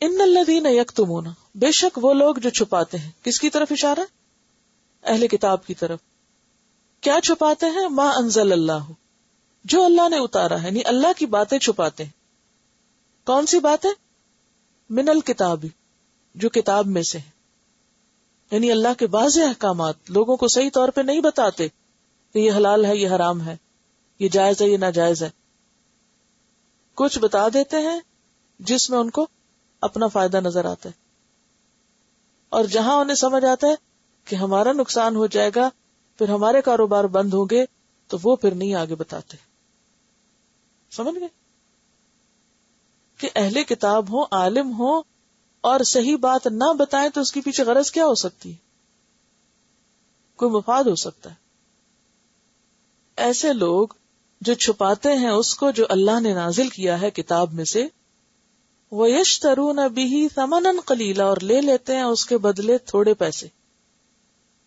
ان الذین یکتمون، بے شک وہ لوگ جو چھپاتے ہیں. کس کی طرف اشارہ؟ اہل کتاب کی طرف. کیا چھپاتے ہیں؟ ما انزل اللہ، جو اللہ نے اتارا ہے، یعنی اللہ کی باتیں چھپاتے ہیں. کون سی باتیں؟ من الکتاب، جو کتاب میں سے ہیں، یعنی اللہ کے واضح احکامات لوگوں کو صحیح طور پہ نہیں بتاتے کہ یہ حلال ہے، یہ حرام ہے، یہ جائز ہے، یہ ناجائز ہے. کچھ بتا دیتے ہیں جس میں ان کو اپنا فائدہ نظر آتا ہے، اور جہاں انہیں سمجھ آتا ہے کہ ہمارا نقصان ہو جائے گا، پھر ہمارے کاروبار بند ہوں گے، تو وہ پھر نہیں آگے بتاتے. سمجھ گئے کہ اہل کتاب ہوں، عالم ہوں، اور صحیح بات نہ بتائیں تو اس کی پیچھے غرض کیا ہو سکتی ہے؟ کوئی مفاد ہو سکتا ہے. ایسے لوگ جو چھپاتے ہیں اس کو جو اللہ نے نازل کیا ہے کتاب میں سے، وَيَشْتَرُونَ بِهِ ثَمَنًا قَلِيلًا، اور لے لیتے ہیں اس کے بدلے تھوڑے پیسے.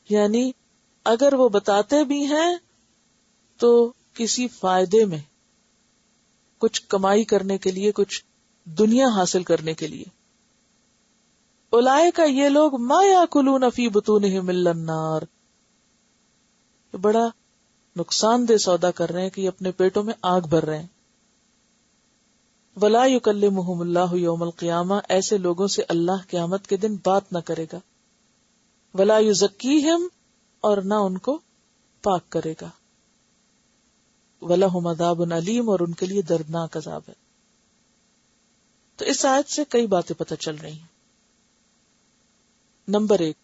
یعنی اگر وہ بتاتے بھی ہیں تو کسی فائدے میں، کچھ کمائی کرنے کے لیے، کچھ دنیا حاصل کرنے کے لیے. اولئک، یہ لوگ، ما یاکلون فی بطونہم الا النار، بڑا نقصان دہ سودا کر رہے ہیں کہ یہ اپنے پیٹوں میں آگ بھر رہے ہیں. ولا یکلمہم اللہ یوم القیامہ، ایسے لوگوں سے اللہ قیامت کے دن بات نہ کرے گا. ولا یزکیہم، اور نہ ان کو پاک کرے گا. ولہم عذاب علیم، اور ان کے لیے دردناک عذاب ہے. تو اس آیت سے کئی باتیں پتہ چل رہی ہیں. نمبر 1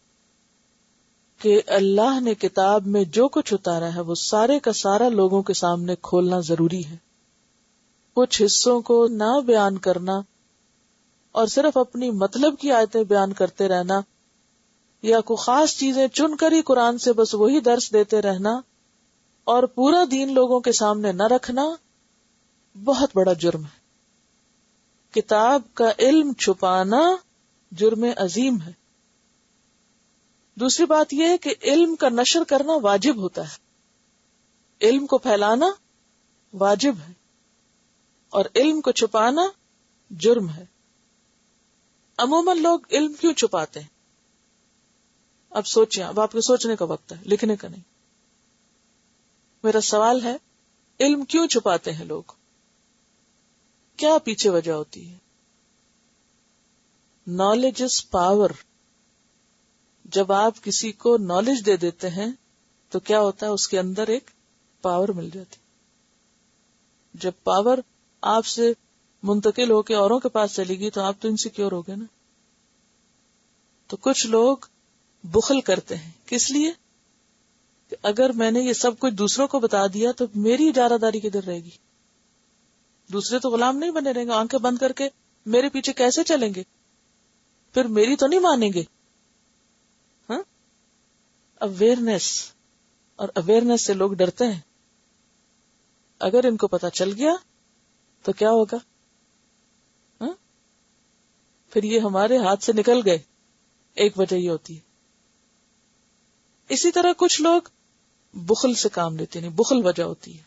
کہ اللہ نے کتاب میں جو کچھ اتارا ہے وہ سارے کا سارا لوگوں کے سامنے کھولنا ضروری ہے. کچھ حصوں کو نہ بیان کرنا اور صرف اپنی مطلب کی آیتیں بیان کرتے رہنا، یا کوئی خاص چیزیں چن کر ہی قرآن سے بس وہی درس دیتے رہنا اور پورا دین لوگوں کے سامنے نہ رکھنا، بہت بڑا جرم ہے. کتاب کا علم چھپانا جرم عظیم ہے. دوسری بات یہ ہے کہ علم کا نشر کرنا واجب ہوتا ہے، علم کو پھیلانا واجب ہے، اور علم کو چھپانا جرم ہے. عموماً لوگ علم کیوں چھپاتے ہیں؟ اب سوچیں، اب آپ کے سوچنے کا وقت ہے، لکھنے کا نہیں. میرا سوال ہے، علم کیوں چھپاتے ہیں لوگ؟ کیا پیچھے وجہ ہوتی ہے؟ Knowledge is power. جب آپ کسی کو نالج دے دیتے ہیں تو کیا ہوتا ہے؟ اس کے اندر ایک پاور مل جاتی. جب پاور آپ سے منتقل ہو کے اوروں کے پاس چلے گی تو آپ تو انسیکیور ہو گئے نا. تو کچھ لوگ بخل کرتے ہیں. کس لیے؟ کہ اگر میں نے یہ سب کچھ دوسروں کو بتا دیا تو میری اجارہ داری کدھر رہے گی؟ دوسرے تو غلام نہیں بنے رہیں گے، آنکھیں بند کر کے میرے پیچھے کیسے چلیں گے؟ پھر میری تو نہیں مانیں گے. ہاں، اویئرنیس، اور اویئرنیس سے لوگ ڈرتے ہیں. اگر ان کو پتا چل گیا تو کیا ہوگا؟ ہاں، پھر یہ ہمارے ہاتھ سے نکل گئے. ایک وجہ یہ ہوتی ہے. اسی طرح کچھ لوگ بخل سے کام لیتے نہیں، بخل وجہ ہوتی ہے.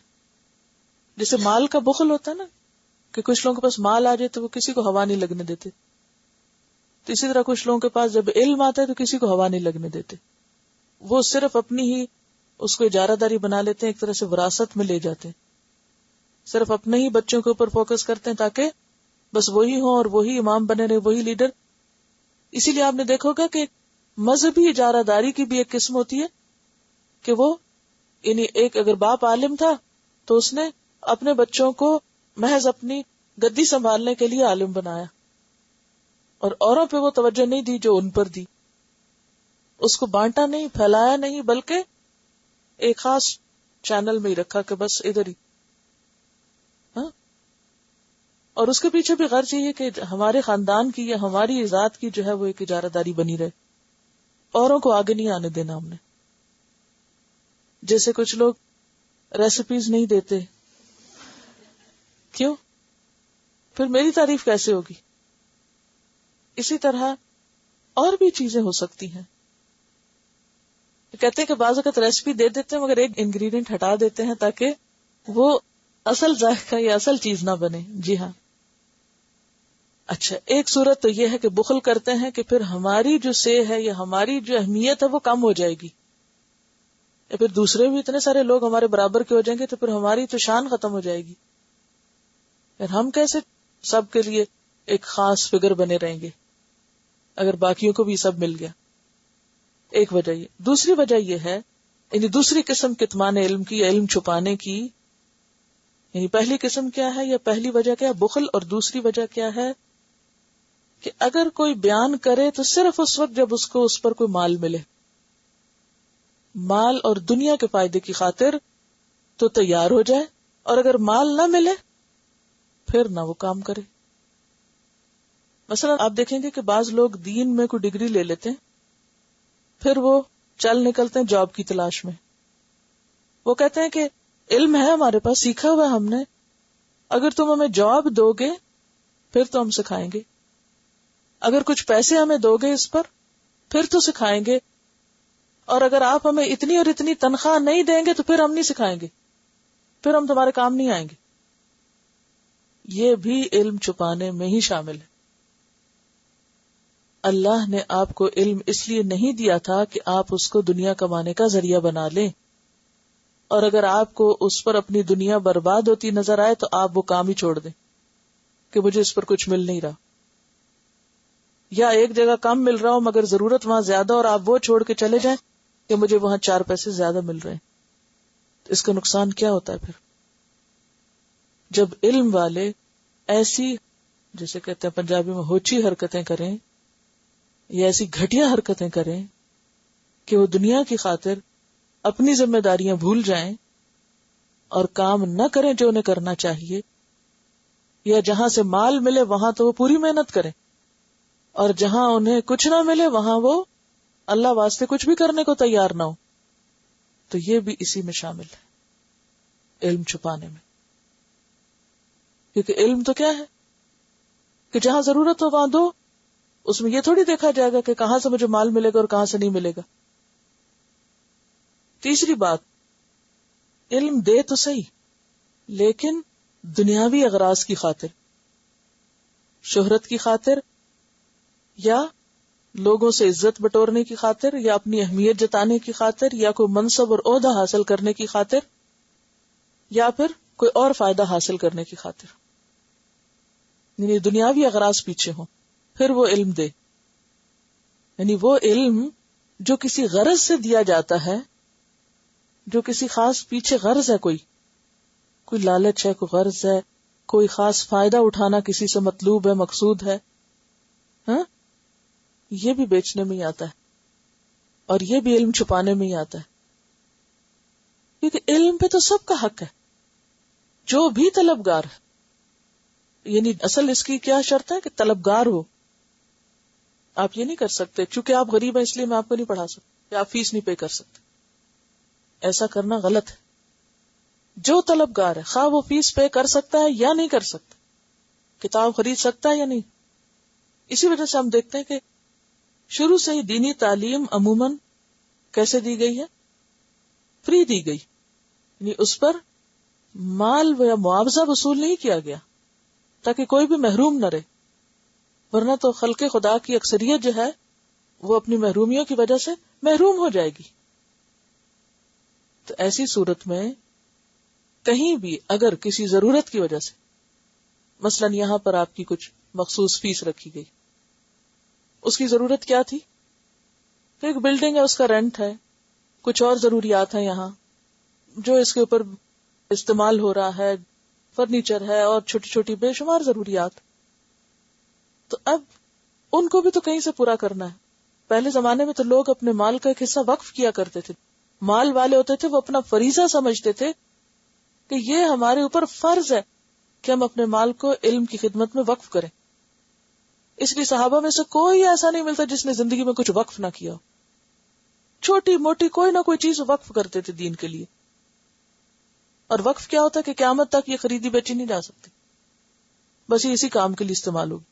جیسے مال کا بخل ہوتا ہے نا، کہ کچھ لوگوں کے پاس مال آ جائے تو وہ کسی کو ہوا نہیں لگنے دیتے. تو اسی طرح کچھ لوگوں کے پاس جب علم آتا ہے تو کسی کو ہوا نہیں لگنے دیتے. وہ صرف اپنی ہی اس کو اجارہ داری بنا لیتے ہیں، ایک طرح سے وراثت میں لے جاتے ہیں. صرف اپنے ہی بچوں کے اوپر فوکس کرتے ہیں تاکہ بس وہی ہوں اور وہی امام بنے رہے، وہی لیڈر. اسی لیے آپ نے دیکھا ہوگا کہ مذہبی اجارہ داری کی بھی ایک قسم ہوتی ہے کہ وہ، یعنی ایک اگر باپ عالم تھا تو اس نے اپنے بچوں کو محض اپنی گدی سنبھالنے کے لیے عالم بنایا، اور اوروں پہ وہ توجہ نہیں دی جو ان پر دی. اس کو بانٹا نہیں، پھیلایا نہیں، بلکہ ایک خاص چینل میں ہی رکھا کہ بس ادھر ہی. ہاں، اور اس کے پیچھے بھی غرض یہ ہے کہ ہمارے خاندان کی یا ہماری ذات کی جو ہے وہ ایک اجارہ داری بنی رہے، اوروں کو آگے نہیں آنے دینا ہم نے. جیسے کچھ لوگ ریسیپیز نہیں دیتے، کیوں؟ پھر میری تعریف کیسے ہوگی؟ اسی طرح اور بھی چیزیں ہو سکتی ہیں. کہتے ہیں کہ بعض اوقات ریسیپی دے دیتے ہیں مگر ایک انگریڈینٹ ہٹا دیتے ہیں تاکہ وہ اصل ذائقہ یا اصل چیز نہ بنے. جی ہاں، اچھا، ایک صورت تو یہ ہے کہ بخل کرتے ہیں کہ پھر ہماری جو سے ہے یا ہماری جو اہمیت ہے وہ کم ہو جائے گی، یا پھر دوسرے بھی اتنے سارے لوگ ہمارے برابر کے ہو جائیں گے تو پھر ہماری تو شان ختم ہو جائے گی، پھر ہم کیسے سب کے لیے ایک خاص فگر بنے رہیں گے اگر باقیوں کو بھی سب مل گیا. ایک وجہ یہ. دوسری وجہ یہ ہے، یعنی دوسری قسم کتمان علم کی یا علم چھپانے کی، یعنی پہلی قسم کیا ہے یا پہلی وجہ کیا ہے؟ بخل. اور دوسری وجہ کیا ہے کہ اگر کوئی بیان کرے تو صرف اس وقت جب اس کو اس پر کوئی مال ملے، مال اور دنیا کے فائدے کی خاطر تو تیار ہو جائے، اور اگر مال نہ ملے پھر نہ وہ کام کرے. مثلا آپ دیکھیں گے کہ بعض لوگ دین میں کوئی ڈگری لے لیتے ہیں، پھر وہ چل نکلتے ہیں جاب کی تلاش میں. وہ کہتے ہیں کہ علم ہے ہمارے پاس، سیکھا ہوا ہم نے، اگر تم ہمیں جاب دو گے پھر تو ہم سکھائیں گے، اگر کچھ پیسے ہمیں دو گے اس پر پھر تو سکھائیں گے، اور اگر آپ ہمیں اتنی اور اتنی تنخواہ نہیں دیں گے تو پھر ہم نہیں سکھائیں گے، پھر ہم تمہارے کام نہیں آئیں گے. یہ بھی علم چھپانے میں ہی شامل ہے. اللہ نے آپ کو علم اس لیے نہیں دیا تھا کہ آپ اس کو دنیا کمانے کا ذریعہ بنا لیں، اور اگر آپ کو اس پر اپنی دنیا برباد ہوتی نظر آئے تو آپ وہ کام ہی چھوڑ دیں کہ مجھے اس پر کچھ مل نہیں رہا، یا ایک جگہ کم مل رہا ہو مگر ضرورت وہاں زیادہ اور آپ وہ چھوڑ کے چلے جائیں کہ مجھے وہاں 4 پیسے زیادہ مل رہے ہیں. تو اس کا نقصان کیا ہوتا ہے پھر؟ جب علم والے ایسی، جیسے کہتے ہیں پنجابی میں، ہوچی حرکتیں کریں یا ایسی گھٹیا حرکتیں کریں کہ وہ دنیا کی خاطر اپنی ذمہ داریاں بھول جائیں اور کام نہ کریں جو انہیں کرنا چاہیے، یا جہاں سے مال ملے وہاں تو وہ پوری محنت کریں، اور جہاں انہیں کچھ نہ ملے وہاں وہ اللہ واسطے کچھ بھی کرنے کو تیار نہ ہو، تو یہ بھی اسی میں شامل ہے، علم چھپانے میں. کیونکہ علم تو کیا ہے کہ جہاں ضرورت ہو وہاں دو، اس میں یہ تھوڑی دیکھا جائے گا کہ کہاں سے مجھے مال ملے گا اور کہاں سے نہیں ملے گا. تیسری بات، علم دے تو صحیح لیکن دنیاوی اغراض کی خاطر، شہرت کی خاطر، یا لوگوں سے عزت بٹورنے کی خاطر، یا اپنی اہمیت جتانے کی خاطر، یا کوئی منصب اور عہدہ حاصل کرنے کی خاطر، یا پھر کوئی اور فائدہ حاصل کرنے کی خاطر، یعنی دنیاوی اغراض پیچھے ہوں، پھر وہ علم دے. یعنی وہ علم جو کسی غرض سے دیا جاتا ہے، جو کسی خاص پیچھے غرض ہے، کوئی لالچ ہے، کوئی غرض ہے، کوئی خاص فائدہ اٹھانا کسی سے مطلوب ہے، مقصود ہے، ہاں، یہ بھی بیچنے میں ہی آتا ہے، اور یہ بھی علم چھپانے میں ہی آتا ہے. کیونکہ علم پہ تو سب کا حق ہے، جو بھی طلبگار ہے. یعنی اصل اس کی کیا شرط ہے کہ طلبگار ہو. آپ یہ نہیں کر سکتے چونکہ آپ غریب ہیں اس لیے میں آپ کو نہیں پڑھا سکتا، یا آپ فیس نہیں پے کر سکتے، ایسا کرنا غلط ہے. جو طلبگار ہے خواہ وہ فیس پے کر سکتا ہے یا نہیں کر سکتا، کتاب خرید سکتا ہے یا نہیں. اسی وجہ سے ہم دیکھتے ہیں کہ شروع سے ہی دینی تعلیم عموماً کیسے دی گئی ہے؟ فری دی گئی، یعنی اس پر مال یا معاوضہ وصول نہیں کیا گیا تاکہ کوئی بھی محروم نہ رہے، ورنہ تو خلق خدا کی اکثریت جو ہے وہ اپنی محرومیوں کی وجہ سے محروم ہو جائے گی. تو ایسی صورت میں کہیں بھی اگر کسی ضرورت کی وجہ سے، مثلا یہاں پر آپ کی کچھ مخصوص فیس رکھی گئی، اس کی ضرورت کیا تھی؟ تو ایک بلڈنگ ہے، اس کا رینٹ ہے، کچھ اور ضروریات ہیں یہاں جو اس کے اوپر استعمال ہو رہا ہے، فرنیچر ہے اور چھوٹی چھوٹی بے شمار ضروریات. تو اب ان کو بھی تو کہیں سے پورا کرنا ہے. پہلے زمانے میں تو لوگ اپنے مال کا ایک حصہ وقف کیا کرتے تھے، مال والے ہوتے تھے، وہ اپنا فریضہ سمجھتے تھے کہ یہ ہمارے اوپر فرض ہے کہ ہم اپنے مال کو علم کی خدمت میں وقف کریں. اس لیے صحابہ میں سے کوئی ایسا نہیں ملتا جس نے زندگی میں کچھ وقف نہ کیا ہو. چھوٹی موٹی کوئی نہ کوئی چیز وقف کرتے تھے دین کے لیے. اور وقف کیا ہوتا ہے کہ قیامت تک یہ خریدی بیچی نہیں جا سکتی، بس یہ اسی کام کے لیے استعمال ہوگی.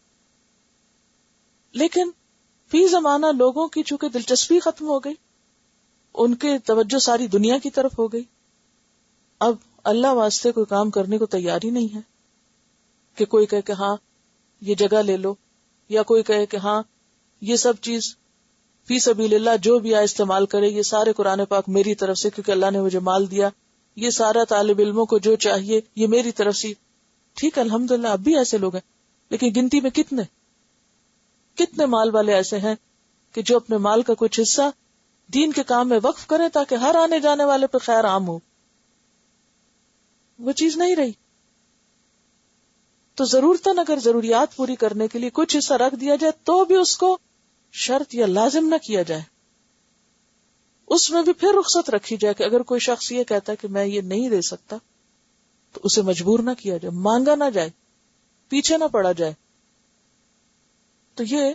لیکن فی زمانہ لوگوں کی چونکہ دلچسپی ختم ہو گئی، ان کے توجہ ساری دنیا کی طرف ہو گئی. اب اللہ واسطے کوئی کام کرنے کو تیار ہی نہیں ہے کہ کوئی کہے کہ ہاں یہ جگہ لے لو، یا کوئی کہے کہ ہاں یہ سب چیز فی سبیل اللہ جو بھی آئے استعمال کرے، یہ سارے قرآن پاک میری طرف سے کیونکہ اللہ نے مجھے مال دیا، یہ سارا طالب علموں کو جو چاہیے یہ میری طرف سے. ٹھیک ہے الحمدللہ اب بھی ایسے لوگ ہیں، لیکن گنتی میں کتنے مال والے ایسے ہیں کہ جو اپنے مال کا کچھ حصہ دین کے کام میں وقف کریں تاکہ ہر آنے جانے والے پہ خیر عام ہو. وہ چیز نہیں رہی. تو ضرورتاً اگر ضروریات پوری کرنے کے لیے کچھ حصہ رکھ دیا جائے تو بھی اس کو شرط یا لازم نہ کیا جائے. اس میں بھی پھر رخصت رکھی جائے کہ اگر کوئی شخص یہ کہتا ہے کہ میں یہ نہیں دے سکتا تو اسے مجبور نہ کیا جائے، مانگا نہ جائے، پیچھے نہ پڑا جائے. تو یہ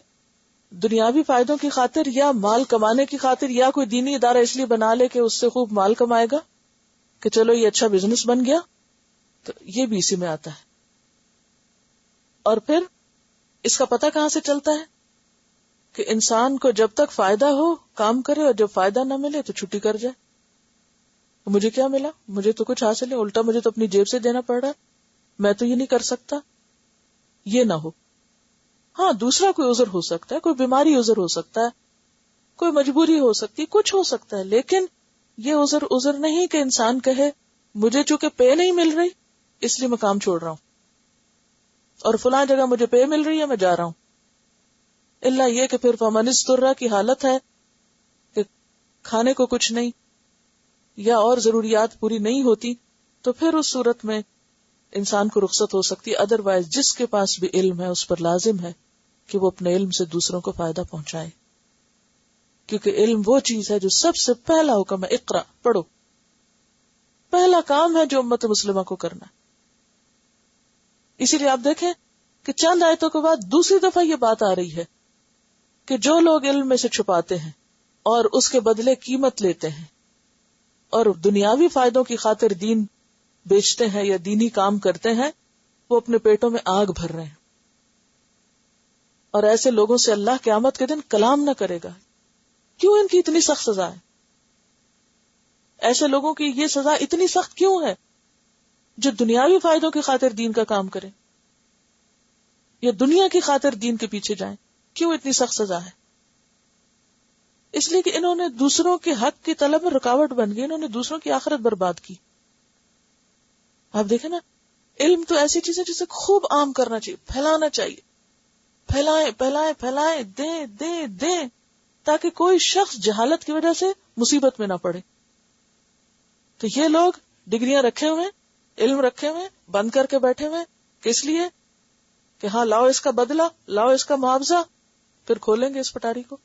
دنیاوی فائدوں کی خاطر یا مال کمانے کی خاطر یا کوئی دینی ادارہ اس لیے بنا لے کہ اس سے خوب مال کمائے گا کہ چلو یہ اچھا بزنس بن گیا، تو یہ بھی اسی میں آتا ہے. اور پھر اس کا پتہ کہاں سے چلتا ہے کہ انسان کو جب تک فائدہ ہو کام کرے، اور جب فائدہ نہ ملے تو چھٹی کر جائے. مجھے کیا ملا، مجھے تو کچھ حاصل ہے، الٹا مجھے تو اپنی جیب سے دینا پڑ رہا ہے، میں تو یہ نہیں کر سکتا. یہ نہ ہو. ہاں دوسرا کوئی عذر ہو سکتا ہے، کوئی بیماری عذر ہو سکتا ہے، کوئی مجبوری ہو سکتی، کچھ ہو سکتا ہے، لیکن یہ عذر نہیں کہ انسان کہے مجھے چونکہ پے نہیں مل رہی اس لیے میں کام چھوڑ رہا ہوں، اور فلاں جگہ مجھے پے مل رہی ہے میں جا رہا ہوں. اللہ یہ کہ پھر فمن اضطر کی حالت ہے کہ کھانے کو کچھ نہیں یا اور ضروریات پوری نہیں ہوتی، تو پھر اس صورت میں انسان کو رخصت ہو سکتی ہے. ادروائز جس کے پاس بھی علم ہے اس پر لازم ہے کہ وہ اپنے علم سے دوسروں کو فائدہ پہنچائے، کیونکہ علم وہ چیز ہے جو سب سے پہلا حکم ہے، اقرا، پڑھو. پہلا کام ہے جو امت مسلمہ کو کرنا ہے. اسی لیے آپ دیکھیں کہ چند آیتوں کے بعد دوسری دفعہ یہ بات آ رہی ہے کہ جو لوگ علم میں سے چھپاتے ہیں اور اس کے بدلے قیمت لیتے ہیں اور دنیاوی فائدوں کی خاطر دین بیچتے ہیں یا دینی کام کرتے ہیں، وہ اپنے پیٹوں میں آگ بھر رہے ہیں. اور ایسے لوگوں سے اللہ قیامت کے دن کلام نہ کرے گا. کیوں ان کی اتنی سخت سزا ہے؟ ایسے لوگوں کی یہ سزا اتنی سخت کیوں ہے جو دنیاوی فائدوں کی خاطر دین کا کام کریں یا دنیا کی خاطر دین کے پیچھے جائیں؟ کیوں اتنی سخت سزا ہے؟ اس لیے کہ انہوں نے دوسروں کے حق کی طلب میں رکاوٹ بن گئی، انہوں نے دوسروں کی آخرت برباد کی. آپ دیکھیں نا، علم تو ایسی چیز ہے جسے خوب عام کرنا چاہیے، پھیلانا چاہیے، پھیلائیں پھیلائیں پھیلائیں، دیں دیں دیں، تاکہ کوئی شخص جہالت کی وجہ سے مصیبت میں نہ پڑے. تو یہ لوگ ڈگریاں رکھے ہوئے، علم رکھے ہوئے، بند کر کے بیٹھے ہوئے، کس لیے کہ ہاں لاؤ اس کا بدلہ، لاؤ اس کا معاوضہ، پھر کھولیں گے اس پٹاری کو.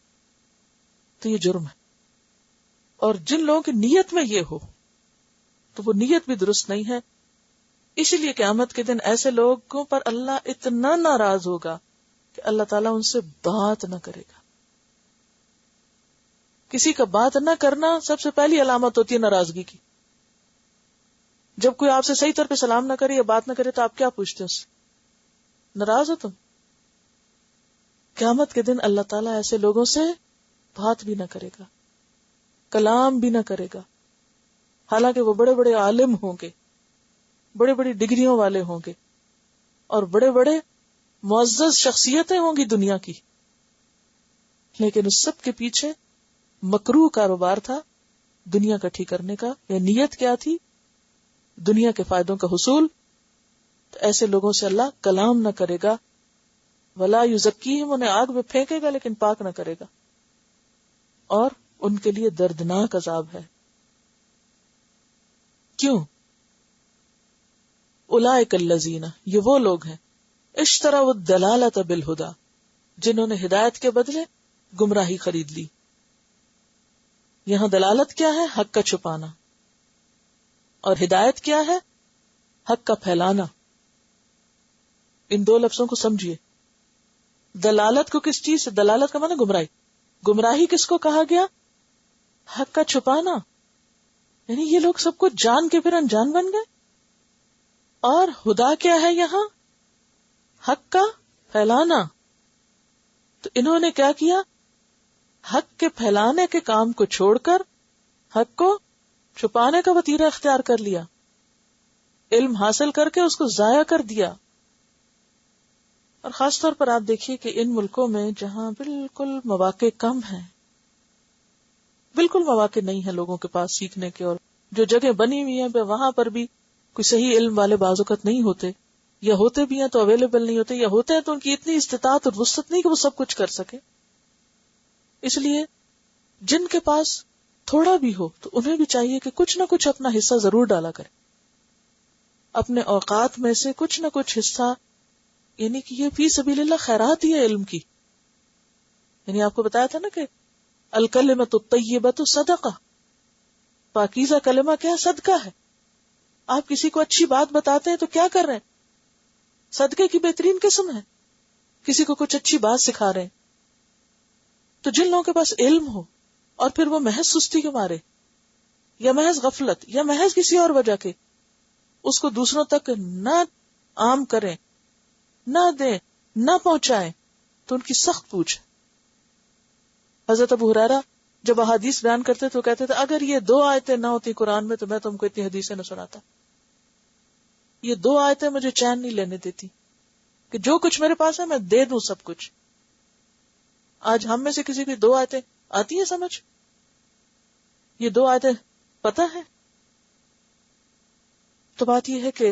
تو یہ جرم ہے. اور جن لوگوں کی نیت میں یہ ہو تو وہ نیت بھی درست نہیں ہے. اسی لیے قیامت کے دن ایسے لوگوں پر اللہ اتنا ناراض ہوگا کہ اللہ تعالیٰ ان سے بات نہ کرے گا. کسی کا بات نہ کرنا سب سے پہلی علامت ہوتی ہے ناراضگی کی. جب کوئی آپ سے صحیح طور پہ سلام نہ کرے یا بات نہ کرے تو آپ کیا پوچھتے ہیں اس سے؟ ناراض ہو تم؟ قیامت کے دن اللہ تعالیٰ ایسے لوگوں سے بات بھی نہ کرے گا، کلام بھی نہ کرے گا، حالانکہ وہ بڑے بڑے عالم ہوں گے، بڑے بڑی ڈگریوں والے ہوں گے اور بڑے بڑے معزز شخصیتیں ہوں گی دنیا کی، لیکن اس سب کے پیچھے مکروہ کاروبار تھا دنیا اکٹھی کرنے کا، یا نیت کیا تھی؟ دنیا کے فائدوں کا حصول. تو ایسے لوگوں سے اللہ کلام نہ کرے گا. ولا یزکیہم، انہیں آگ میں پھینکے گا لیکن پاک نہ کرے گا، اور ان کے لیے دردناک عذاب ہے. کیوں؟ اولئک الذین، یہ وہ لوگ ہیں اشتروا الضلالۃ بالہدی، جنہوں نے ہدایت کے بدلے گمراہی خرید لی. یہاں دلالت کیا ہے؟ حق کا چھپانا. اور ہدایت کیا ہے؟ حق کا پھیلانا. ان دو لفظوں کو سمجھیے. دلالت کو کس چیز سے؟ دلالت کا معنی گمراہی. گمراہی کس کو کہا گیا؟ حق کا چھپانا. یعنی یہ لوگ سب کچھ جان کے پھر انجان بن گئے. اور ہدا کیا ہے یہاں؟ حق کا پھیلانا. تو انہوں نے کیا کیا؟ حق کے پھیلانے کے کام کو چھوڑ کر حق کو چھپانے کا وتیرہ اختیار کر لیا. علم حاصل کر کے اس کو ضائع کر دیا. اور خاص طور پر آپ دیکھیے کہ ان ملکوں میں جہاں بالکل مواقع کم ہیں، بالکل مواقع نہیں ہے لوگوں کے پاس سیکھنے کے، اور جو جگہ بنی ہوئی ہیں وہاں پر بھی کوئی صحیح علم والے بعض اوقات نہیں ہوتے، یا ہوتے بھی ہیں تو اویلیبل نہیں ہوتے، یا ہوتے ہیں تو ان کی اتنی استطاعت اور وسعت نہیں کہ وہ سب کچھ کر سکے. اس لیے جن کے پاس تھوڑا بھی ہو تو انہیں بھی چاہیے کہ کچھ نہ کچھ اپنا حصہ ضرور ڈالا کرے، اپنے اوقات میں سے کچھ نہ کچھ حصہ، یعنی کہ یہ فی سبیل اللہ خیرات ہی ہے علم کی. یعنی آپ کو بتایا تھا نا کہ الکلمۃ الطیبۃ صدقہ، پاکیزہ کلمہ کیا ہے؟ صدقہ ہے. آپ کسی کو اچھی بات بتاتے ہیں تو کیا کر رہے ہیں؟ صدقے کی بہترین قسم ہے. کسی کو کچھ اچھی بات سکھا رہے ہیں. تو جن لوگوں کے پاس علم ہو اور پھر وہ محض سستی کے مارے یا محض غفلت یا محض کسی اور وجہ کے اس کو دوسروں تک نہ عام کریں، نہ دیں، نہ پہنچائیں، تو ان کی سخت پوچھ. حضرت ابو ہریرہ جب احادیث بیان کرتے تو کہتے تھے اگر یہ 2 آیتیں نہ ہوتی قرآن میں تو میں تم کو اتنی حدیثیں نہ سناتا. یہ 2 آیتیں مجھے چین نہیں لینے دیتی کہ جو کچھ میرے پاس ہے میں دے دوں سب کچھ. آج ہم میں سے کسی کی 2 آیتیں آتی ہیں سمجھ؟ یہ 2 آیتیں پتہ ہے؟ تو بات یہ ہے کہ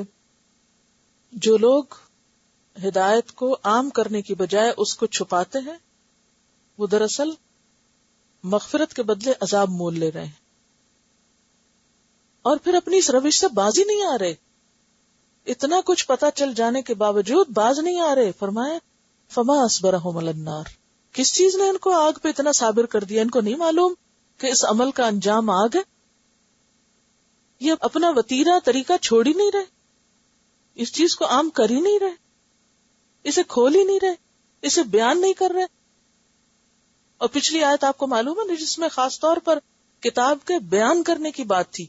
جو لوگ ہدایت کو عام کرنے کی بجائے اس کو چھپاتے ہیں وہ دراصل مغفرت کے بدلے عذاب مول لے رہے ہیں، اور پھر اپنی اس روش سے باز ہی نہیں آ رہے. اتنا کچھ پتا چل جانے کے باوجود باز نہیں آ رہے. فرمائے فما اصبرہم علی النار، کس چیز نے ان کو آگ پہ اتنا صابر کر دیا؟ ان کو نہیں معلوم کہ اس عمل کا انجام آگ ہے؟ یہ اپنا وتیرہ طریقہ چھوڑ ہی نہیں رہے، اس چیز کو عام کر ہی نہیں رہے، اسے کھول ہی نہیں رہے، اسے بیان نہیں کر رہے. اور پچھلی آیت آپ کو معلوم ہے جس میں خاص طور پر کتاب کے بیان کرنے کی بات تھی.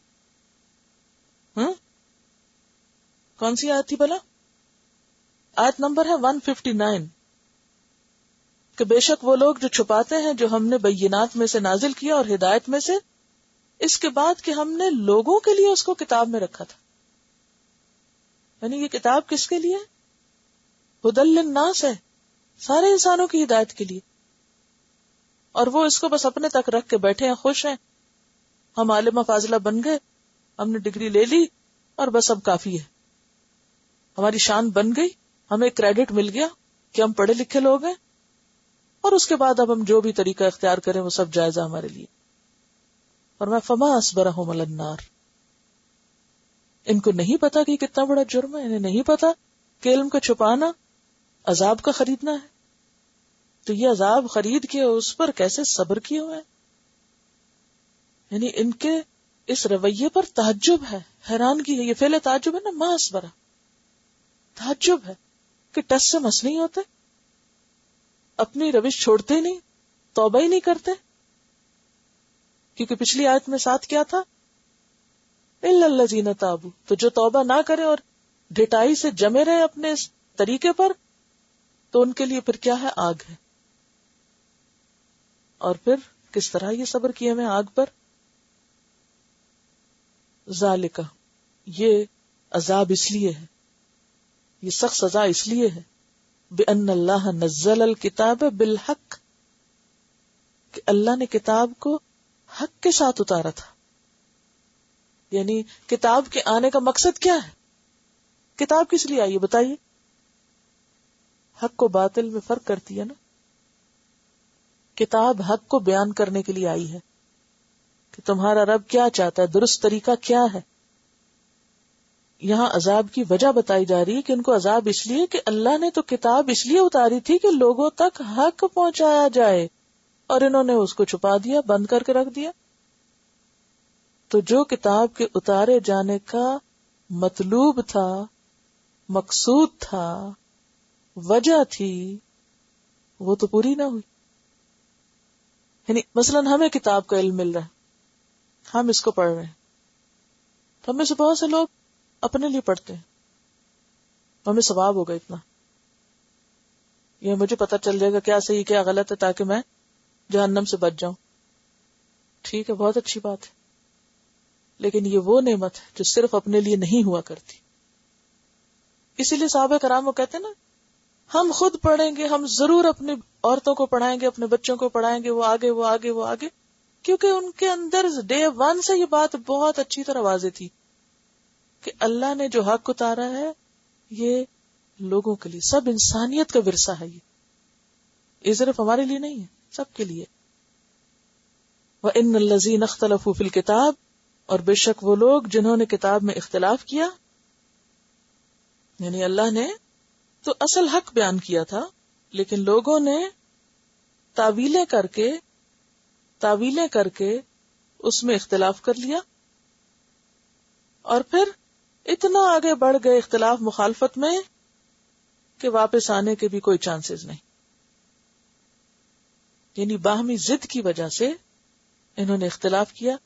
کون سی آیت تھی بلا؟ آیت نمبر ہے 159 کہ بے شک وہ لوگ جو چھپاتے ہیں جو ہم نے بینات میں سے نازل کیا اور ہدایت میں سے، اس کے بعد کہ ہم نے لوگوں کے لیے اس کو کتاب میں رکھا تھا. یعنی یہ کتاب کس کے لیے؟ ہدی للناس ہے، سارے انسانوں کی ہدایت کے لیے. اور وہ اس کو بس اپنے تک رکھ کے بیٹھے ہیں، خوش ہیں. ہم عالمہ فاضلہ بن گئے، ہم نے ڈگری لے لی اور بس اب کافی ہے، ہماری شان بن گئی، ہمیں کریڈٹ مل گیا کہ ہم پڑھے لکھے لوگ ہیں، اور اس کے بعد اب ہم جو بھی طریقہ اختیار کریں وہ سب جائزہ ہمارے لیے. اور میں فما اصبرہم علی النار، ان کو نہیں پتا کہ کتنا بڑا جرم ہے، انہیں نہیں پتا کہ علم کو چھپانا عذاب کا خریدنا ہے. تو یہ عذاب خرید کے اس پر کیسے صبر کیے ہوئے ہیں. یعنی ان کے اس رویے پر تعجب ہے، حیرانگی ہے. یہ فعل تعجب ہے نا، ما اصبرہ، تعجب ہے کہ ٹس سے مس نہیں ہوتے، اپنی روش چھوڑتے ہی نہیں، توبہ ہی نہیں کرتے. کیونکہ پچھلی آیت میں ساتھ کیا تھا؟ الا الذین تابوا، تو جو توبہ نہ کرے اور ڈھٹائی سے جمے رہے اپنے اس طریقے پر، تو ان کے لیے پھر کیا ہے؟ آگ ہے. اور پھر کس طرح یہ صبر کیے میں آگ پر؟ ذالک، یہ عذاب اس لیے ہے، یہ سخت سزا اس لیے ہے، بِأَنَّ اللَّهَ نَزَّلَ الْكِتَابَ بِالْحَقِّ، کہ اللہ نے کتاب کو حق کے ساتھ اتارا تھا. یعنی کتاب کے آنے کا مقصد کیا ہے؟ کتاب کس لیے آئی ہے بتائیے؟ حق کو باطل میں فرق کرتی ہے نا. کتاب حق کو بیان کرنے کے لیے آئی ہے کہ تمہارا رب کیا چاہتا ہے، درست طریقہ کیا ہے. یہاں عذاب کی وجہ بتائی جا رہی ہے کہ ان کو عذاب اس لیے کہ اللہ نے تو کتاب اس لیے اتاری تھی کہ لوگوں تک حق پہنچایا جائے، اور انہوں نے اس کو چھپا دیا، بند کر کے رکھ دیا. تو جو کتاب کے اتارے جانے کا مطلوب تھا، مقصود تھا، وجہ تھی، وہ تو پوری نہ ہوئی. یعنی مثلا ہمیں کتاب کا علم مل رہا ہے، ہم اس کو پڑھ رہے ہیں، تو ہمیں سے بہت سے لوگ اپنے لیے پڑھتے ہیں، ہمیں ثواب ہوگا اتنا، یہ مجھے پتہ چل جائے گا کیا صحیح کیا غلط ہے تاکہ میں جہنم سے بچ جاؤں. ٹھیک ہے، بہت اچھی بات ہے، لیکن یہ وہ نعمت ہے جو صرف اپنے لیے نہیں ہوا کرتی. اسی لیے صحابہ کرام وہ کہتے ہیں نا ہم خود پڑھیں گے، ہم ضرور اپنی عورتوں کو پڑھائیں گے، اپنے بچوں کو پڑھائیں گے، وہ آگے وہ آگے وہ آگے، کیونکہ ان کے اندر ڈے ون سے یہ بات بہت اچھی طرح واضح تھی کہ اللہ نے جو حق اتارا ہے یہ لوگوں کے لیے، سب انسانیت کا ورثہ ہے، یہ صرف ہمارے لیے نہیں ہے، سب کے لیے. وَإِنَّ الَّذِينَ اخْتَلَفُوا فِي الْكِتَابِ، اور بے شک وہ لوگ جنہوں نے کتاب میں اختلاف کیا، یعنی اللہ نے تو اصل حق بیان کیا تھا لیکن لوگوں نے تعویلیں کر کے اس میں اختلاف کر لیا، اور پھر اتنا آگے بڑھ گئے اختلاف مخالفت میں کہ واپس آنے کے بھی کوئی چانسز نہیں. یعنی باہمی ضد کی وجہ سے انہوں نے اختلاف کیا،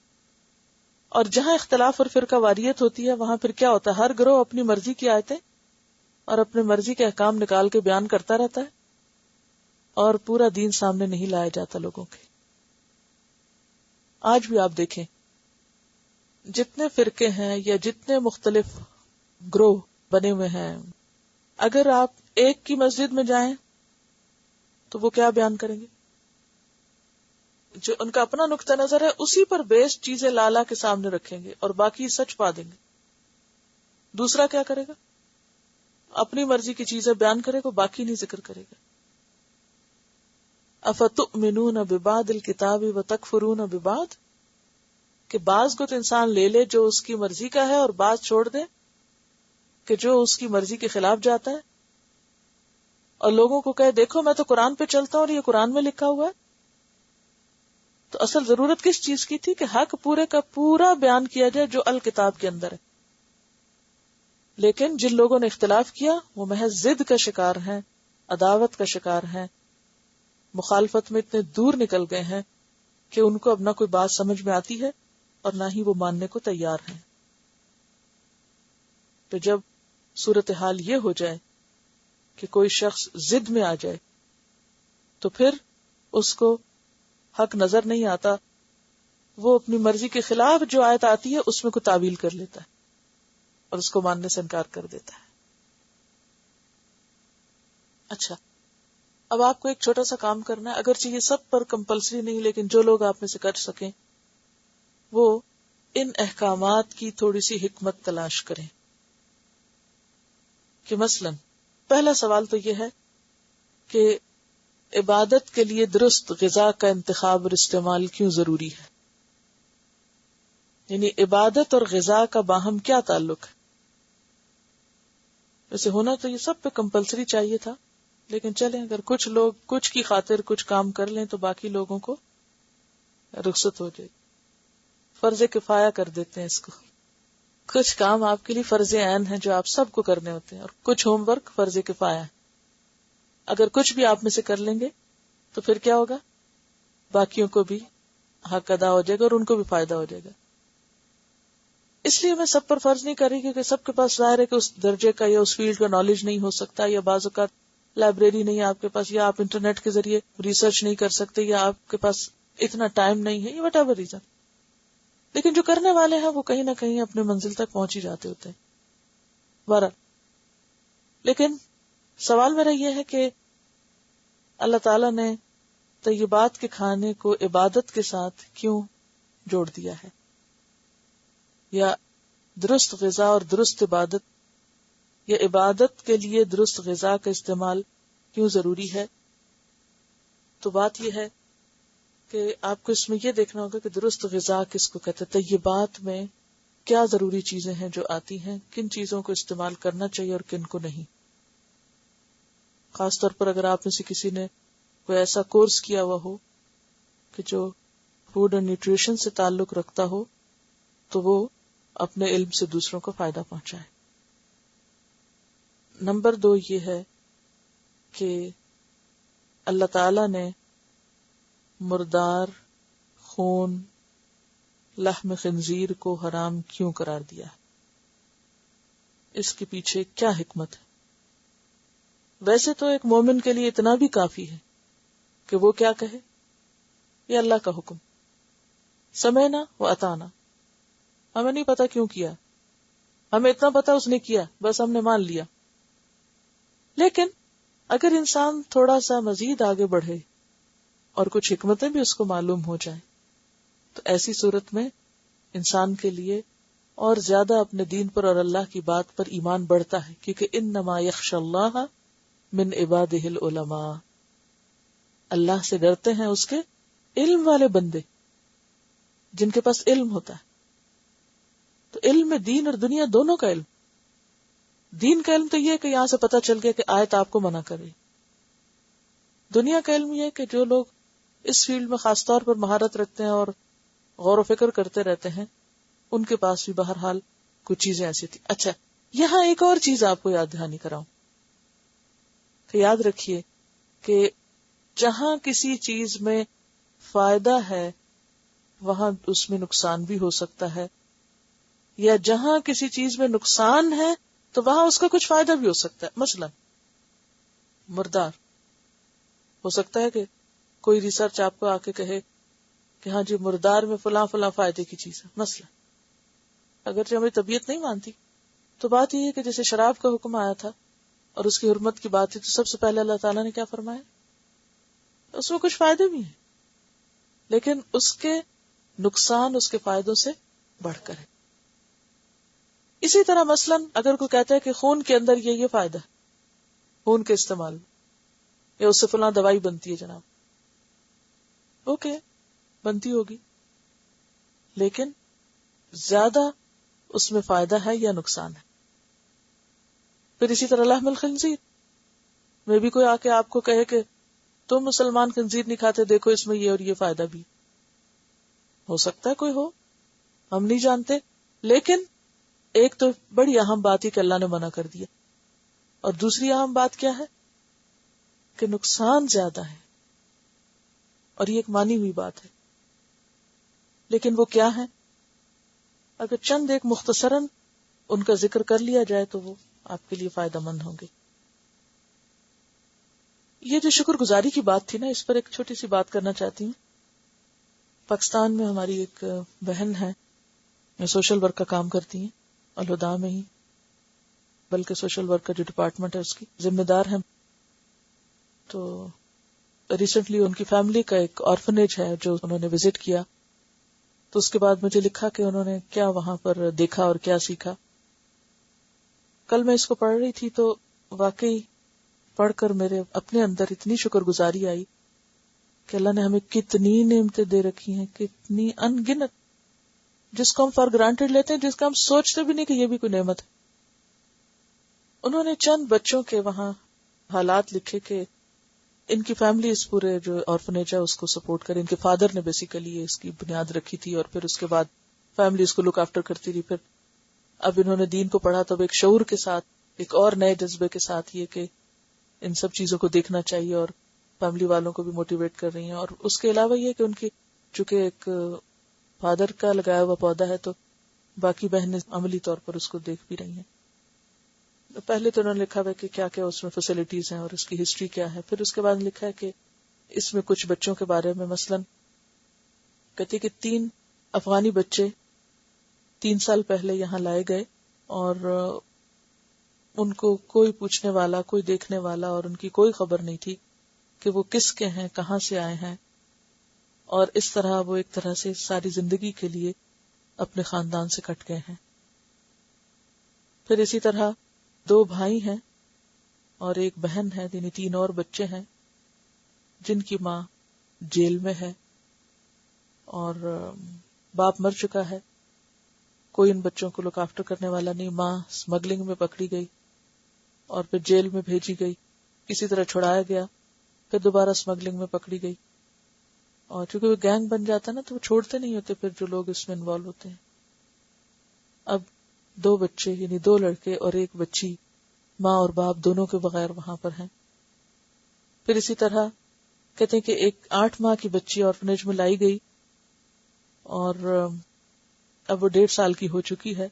اور جہاں اختلاف اور فرقہ واریت ہوتی ہے وہاں پھر کیا ہوتا ہے، ہر گروہ اپنی مرضی کی آیتیں اور اپنے مرضی کے احکام نکال کے بیان کرتا رہتا ہے، اور پورا دین سامنے نہیں لایا جاتا لوگوں کے. آج بھی آپ دیکھیں جتنے فرقے ہیں یا جتنے مختلف گروہ بنے ہوئے ہیں، اگر آپ ایک کی مسجد میں جائیں تو وہ کیا بیان کریں گے؟ جو ان کا اپنا نقطہ نظر ہے اسی پر بیس چیزیں لالا کے سامنے رکھیں گے اور باقی سچ پا دیں گے. دوسرا کیا کرے گا؟ اپنی مرضی کی چیزیں بیان کرے گا، باقی نہیں ذکر کرے گا. افتؤمنون ببعض الکتاب وتکفرون ببعض، کہ بعض کو تو انسان لے لے جو اس کی مرضی کا ہے اور بعض چھوڑ دے کہ جو اس کی مرضی کے خلاف جاتا ہے، اور لوگوں کو کہے دیکھو میں تو قرآن پہ چلتا ہوں اور یہ قرآن میں لکھا ہوا ہے. تو اصل ضرورت کس چیز کی تھی کہ حق پورے کا پورا بیان کیا جائے جو الکتاب کے اندر ہے. لیکن جن لوگوں نے اختلاف کیا وہ محض ضد کا شکار ہیں، عداوت کا شکار ہیں، مخالفت میں اتنے دور نکل گئے ہیں کہ ان کو اب نہ کوئی بات سمجھ میں آتی ہے اور نہ ہی وہ ماننے کو تیار ہیں. تو جب صورتحال یہ ہو جائے کہ کوئی شخص ضد میں آ جائے تو پھر اس کو حق نظر نہیں آتا، وہ اپنی مرضی کے خلاف جو آیت آتی ہے اس میں کوئی تعویل کر لیتا ہے اور اس کو ماننے سے انکار کر دیتا ہے. اچھا، اب آپ کو ایک چھوٹا سا کام کرنا ہے، اگرچہ یہ سب پر کمپلسری نہیں لیکن جو لوگ آپ میں سے کر سکیں وہ ان احکامات کی تھوڑی سی حکمت تلاش کریں. کہ مثلا پہلا سوال تو یہ ہے کہ عبادت کے لیے درست غذا کا انتخاب اور استعمال کیوں ضروری ہے؟ یعنی عبادت اور غذا کا باہم کیا تعلق ہے؟ ویسے ہونا تو یہ سب پہ کمپلسری چاہیے تھا، لیکن چلیں اگر کچھ لوگ کچھ کی خاطر کچھ کام کر لیں تو باقی لوگوں کو رخصت ہو جائے. فرض کفایہ کر دیتے ہیں اس کو. کچھ کام آپ کے لیے فرض عین ہیں جو آپ سب کو کرنے ہوتے ہیں، اور کچھ ہوم ورک فرض کفایہ ہے. اگر کچھ بھی آپ میں سے کر لیں گے تو پھر کیا ہوگا؟ باقیوں کو بھی حق ادا ہو جائے گا اور ان کو بھی فائدہ ہو جائے گا. اس لیے میں سب پر فرض نہیں کر رہی کیونکہ سب کے پاس ظاہر ہے کہ اس درجے کا یا اس فیلڈ کا نالج نہیں ہو سکتا، یا بعض اوقات لائبریری نہیں ہے آپ کے پاس، یا آپ انٹرنیٹ کے ذریعے ریسرچ نہیں کر سکتے، یا آپ کے پاس اتنا ٹائم نہیں ہے، یا وٹ ایور ریزن. لیکن جو کرنے والے ہیں وہ کہیں نہ کہیں اپنے منزل تک پہنچ ہی جاتے ہوتے ہیں. بہرحال لیکن سوال میرا یہ ہے کہ اللہ تعالیٰ نے طیبات کے کھانے کو عبادت کے ساتھ کیوں جوڑ دیا ہے، یا درست غذا اور درست عبادت یا عبادت کے لیے درست غذا کا استعمال کیوں ضروری ہے؟ تو بات یہ ہے کہ آپ کو اس میں یہ دیکھنا ہوگا کہ درست غذا کس کو کہتے ہیں. طیبات میں کیا ضروری چیزیں ہیں جو آتی ہیں، کن چیزوں کو استعمال کرنا چاہیے اور کن کو نہیں. خاص طور پر اگر آپ میں سے کسی نے کوئی ایسا کورس کیا ہوا ہو کہ جو فوڈ اور نیوٹریشن سے تعلق رکھتا ہو تو وہ اپنے علم سے دوسروں کو فائدہ پہنچائے. نمبر 2 یہ ہے کہ اللہ تعالی نے مردار، خون، لحم خنزیر کو حرام کیوں قرار دیا ہے؟ اس کے پیچھے کیا حکمت ہے؟ ویسے تو ایک مومن کے لیے اتنا بھی کافی ہے کہ وہ کیا کہے، یہ اللہ کا حکم، سمعنا و اطعنا. ہمیں نہیں پتا کیوں کیا، ہمیں اتنا پتا اس نے کیا، بس ہم نے مان لیا. لیکن اگر انسان تھوڑا سا مزید آگے بڑھے اور کچھ حکمتیں بھی اس کو معلوم ہو جائیں تو ایسی صورت میں انسان کے لیے اور زیادہ اپنے دین پر اور اللہ کی بات پر ایمان بڑھتا ہے، کیونکہ انما یخشى اللہ من عبادہ العلماء، اللہ سے ڈرتے ہیں اس کے علم والے بندے، جن کے پاس علم ہوتا ہے. تو علم میں دین اور دنیا دونوں کا علم. دین کا علم تو یہ ہے کہ یہاں سے پتہ چل گیا کہ آیت آپ کو منع کر رہی. دنیا کا علم یہ ہے کہ جو لوگ اس فیلڈ میں خاص طور پر مہارت رکھتے ہیں اور غور و فکر کرتے رہتے ہیں، ان کے پاس بھی بہرحال کچھ چیزیں ایسی تھی. اچھا، یہاں ایک اور چیز آپ کو یاد دہانی کراؤں کہ یاد رکھیے کہ جہاں کسی چیز میں فائدہ ہے وہاں اس میں نقصان بھی ہو سکتا ہے، یا جہاں کسی چیز میں نقصان ہے تو وہاں اس کا کچھ فائدہ بھی ہو سکتا ہے. مثلا مردار، ہو سکتا ہے کہ کوئی ریسرچ آپ کو آ کے کہے کہ ہاں جی مردار میں فلاں فلاں فائدے کی چیز ہے. مثلا اگرچہ ہماری طبیعت نہیں مانتی تو بات یہ ہے کہ جیسے شراب کا حکم آیا تھا اور اس کی حرمت کی بات تھی تو سب سے پہلے اللہ تعالیٰ نے کیا فرمایا؟ اس میں کچھ فائدے بھی ہیں لیکن اس کے نقصان اس کے فائدوں سے بڑھ کر ہے. اسی طرح مثلا اگر کوئی کہتا ہے کہ خون کے اندر یہ فائدہ ہے خون کے استعمال یا اس سے فلاں دوائی بنتی ہے جناب، اوکے بنتی ہوگی، لیکن زیادہ اس میں فائدہ ہے یا نقصان ہے؟ پھر اسی طرح لحم الخنزیر میں بھی کوئی آ کے آپ کو کہے کہ تم مسلمان خنزیر نہیں کھاتے، دیکھو اس میں یہ اور یہ فائدہ بھی. ہو سکتا ہے کوئی ہو، ہم نہیں جانتے، لیکن ایک تو بڑی اہم بات ہی کہ اللہ نے منع کر دیا، اور دوسری اہم بات کیا ہے کہ نقصان زیادہ ہے، اور یہ ایک مانی ہوئی بات ہے. لیکن وہ کیا ہے؟ اگر چند ایک مختصراً ان کا ذکر کر لیا جائے تو وہ آپ کے لیے فائدہ مند ہوں گے. یہ جو شکر گزاری کی بات تھی نا، اس پر ایک چھوٹی سی بات کرنا چاہتی ہوں. پاکستان میں ہماری ایک بہن ہے، سوشل ورک کا کام کرتی ہیں الہدا میں ہی، بلکہ سوشل ورک کا جو ڈپارٹمنٹ ہے اس کی ذمہ دار ہیں. تو ریسنٹلی ان کی فیملی کا ایک آرفنیج ہے جو انہوں نے وزٹ کیا، تو اس کے بعد مجھے لکھا کہ انہوں نے کیا وہاں پر دیکھا اور کیا سیکھا. کل میں اس کو پڑھ رہی تھی تو واقعی پڑھ کر میرے اپنے اندر اتنی شکر گزاری آئی کہ اللہ نے ہمیں کتنی نعمتیں دے رکھی ہیں، کتنی ان گنت، جس کو ہم فار گرانٹیڈ لیتے ہیں، جس کا ہم سوچتے بھی نہیں کہ یہ بھی کوئی نعمت ہے. انہوں نے چند بچوں کے وہاں حالات لکھے کہ ان کی فیملی اس پورے جو آرفنیج ہے اس کو سپورٹ کرے. ان کے فادر نے بیسیکلی اس کی بنیاد رکھی تھی اور پھر اس کے بعد فیملی اس کو لک آفٹر کرتی رہی. پھر اب انہوں نے دین کو پڑھا تو ایک شعور کے ساتھ، ایک اور نئے جذبے کے ساتھ یہ کہ ان سب چیزوں کو دیکھنا چاہیے، اور فیملی والوں کو بھی موٹیویٹ کر رہی ہیں. اور اس کے علاوہ یہ کہ ان کی چونکہ ایک فادر کا لگایا ہوا پودا ہے تو باقی بہنیں عملی طور پر اس کو دیکھ بھی رہی ہیں. پہلے تو انہوں نے لکھا ہے کہ کیا کیا اس میں فیسلٹیز ہیں اور اس کی ہسٹری کیا ہے. پھر اس کے بعد لکھا ہے کہ اس میں کچھ بچوں کے بارے میں، مثلا کہتے کہ 3 افغانی بچے 3 سال پہلے یہاں لائے گئے اور ان کو کوئی پوچھنے والا، کوئی دیکھنے والا اور ان کی کوئی خبر نہیں تھی کہ وہ کس کے ہیں، کہاں سے آئے ہیں، اور اس طرح وہ ایک طرح سے ساری زندگی کے لیے اپنے خاندان سے کٹ گئے ہیں. پھر اسی طرح 2 بھائی ہیں اور ایک بہن ہے، یعنی 3 اور بچے ہیں جن کی ماں جیل میں ہے اور باپ مر چکا ہے. کوئی ان بچوں کو لک آفٹر کرنے والا نہیں. ماں اسمگلنگ میں پکڑی گئی اور پھر جیل میں بھیجی گئی، کسی طرح چھڑایا گیا، پھر دوبارہ اسمگلنگ میں پکڑی گئی. اور چونکہ وہ گینگ بن جاتا ہے نا تو وہ چھوڑتے نہیں ہوتے پھر جو لوگ اس میں انوالو ہوتے ہیں. اب 2 بچے یعنی 2 لڑکے اور ایک بچی، ماں اور باپ دونوں کے بغیر وہاں پر ہیں. پھر اسی طرح کہتے ہیں کہ ایک 8 ماہ کی بچی آرفنیج میں لائی گئی اور اب وہ 1.5 سال کی ہو چکی ہے.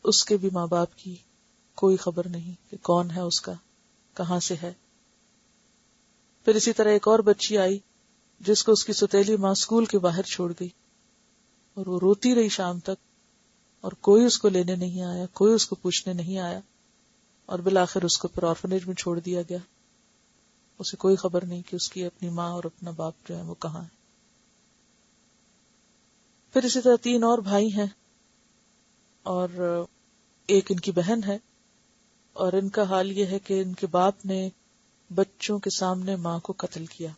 اس کے بھی ماں باپ کی کوئی خبر نہیں کہ کون ہے اس کا، کہاں سے ہے. پھر اسی طرح ایک اور بچی آئی جس کو اس کی سوتیلی ماں اسکول کے باہر چھوڑ گئی اور وہ روتی رہی شام تک، اور کوئی اس کو لینے نہیں آیا، کوئی اس کو پوچھنے نہیں آیا، اور بالآخر اس کو پھر آرفنیج میں چھوڑ دیا گیا. اسے کوئی خبر نہیں کہ اس کی اپنی ماں اور اپنا باپ جو ہے وہ کہاں ہے. پھر اسی طرح 3 اور بھائی ہیں اور ایک ان کی بہن ہے، اور ان کا حال یہ ہے کہ ان کے باپ نے بچوں کے سامنے ماں کو قتل کیا،